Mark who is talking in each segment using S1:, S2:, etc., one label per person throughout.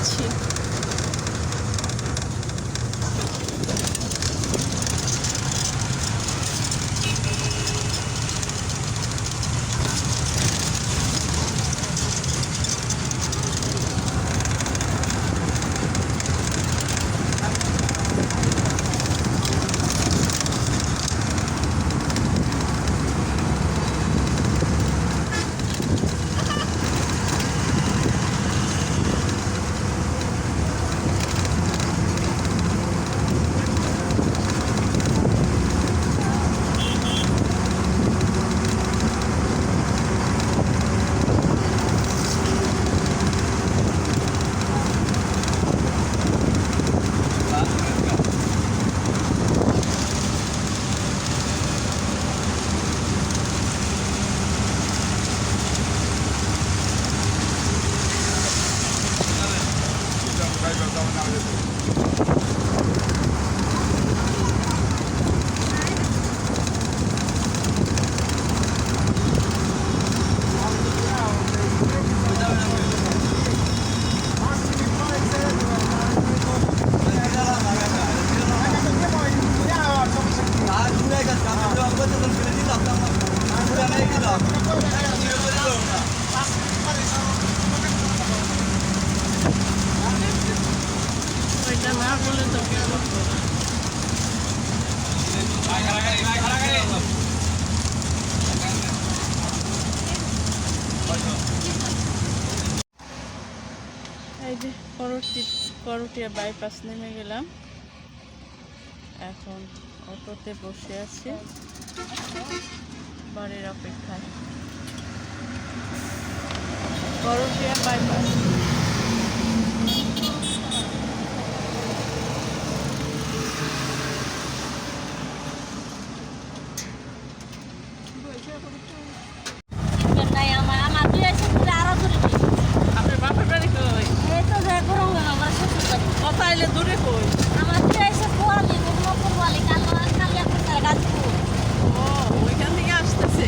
S1: যাচ্ছি। এই যে করটিয়া বাইপাস নেমে গেলাম, এখন অটোতে বসে আছি বাড়ির অপেক্ষায়। করটিয়া বাইপাস। আপনার বাপের বাড়ি কই? কথা এলে দূরে কই? ও, ওইখান থেকে আসতেছে।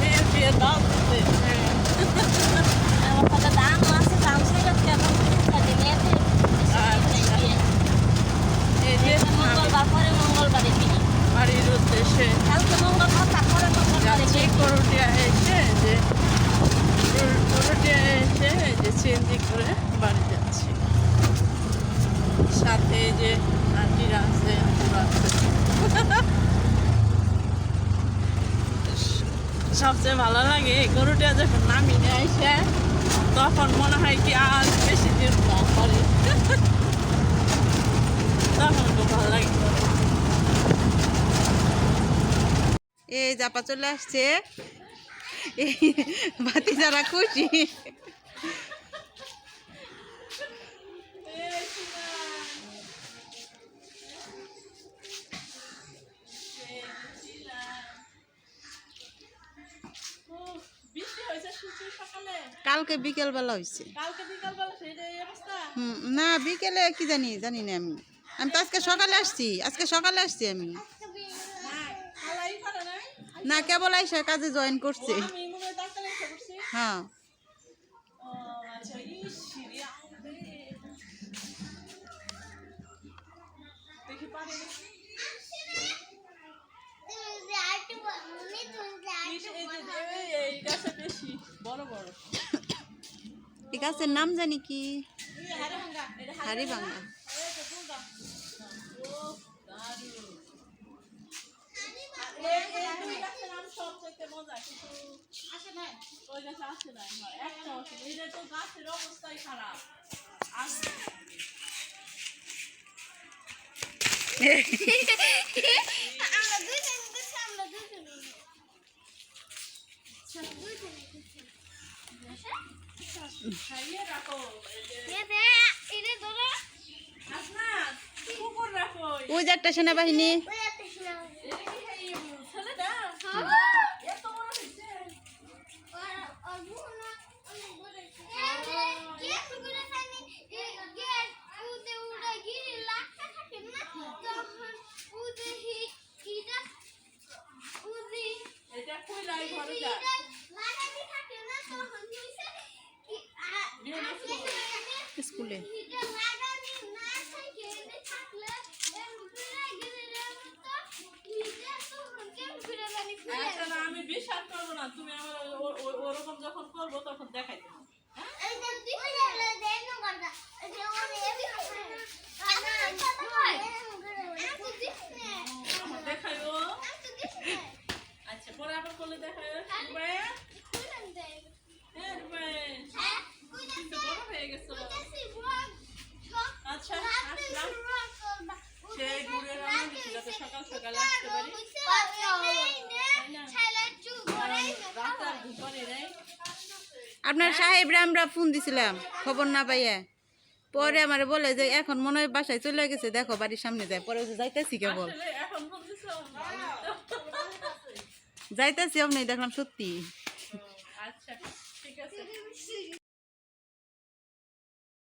S1: মেয়ের বিয়ে দাও দিতে। এই যে বাড়ির উদ্দেশ্যে যাচ্ছি। করটিয়া এসে যে চেঞ্জিং করে বাড়ি যাচ্ছি। সাথে যে আন্টিরা আছে, আপুরা আছে। সবচেয়ে ভালো লাগে করটিয়া যখন নামি নিয়ে আসে, তখন মনে হয় কি আজ বেশি দিন না করে। তখন খুব ভালো লাগে। এই জাপা চলে আসছে, এই বাতি যারা খুশি। কালকে বিকেল বেলা হয়েছে। না, বিকেলে কি জানি না। আমি তো আজকে সকালে আসছি। আমি না, কেবল আইসা কাজে জয়েন করছে। হ্যাঁ, এই গাছের নাম জানি কি, হাড়িভাঙ্গা। ওই যে একটা সেনাবাহিনী।
S2: খুলে
S1: আচ্ছা না আমি বিশ্বাস করবো না তুমি আমার ওরকম যখন করবো তখন দেখাই দেবো দেখাইও আচ্ছা পরে আবার করলে দেখাইও বড় হয়ে গেছো আচ্ছা আসলাম সেই ঘুরে রান্না দিচ্ছি যাতে সকাল সকাল আসতে পারি রাত আর ঘুমানি নেই
S2: আপনার সাহেবরা আমরা ফোন দিছিলাম খবর না পাইয়া পরে আমার বলে যে এখন মনে হয় বাসায় চলে গেছে দেখো বাড়ির সামনে যায় পরে যাইতেছি কেবল
S1: আসলে এখন বলতেছো
S2: যাইতেছি আপনি দেখলাম সত্যি
S1: আচ্ছা ঠিক আছে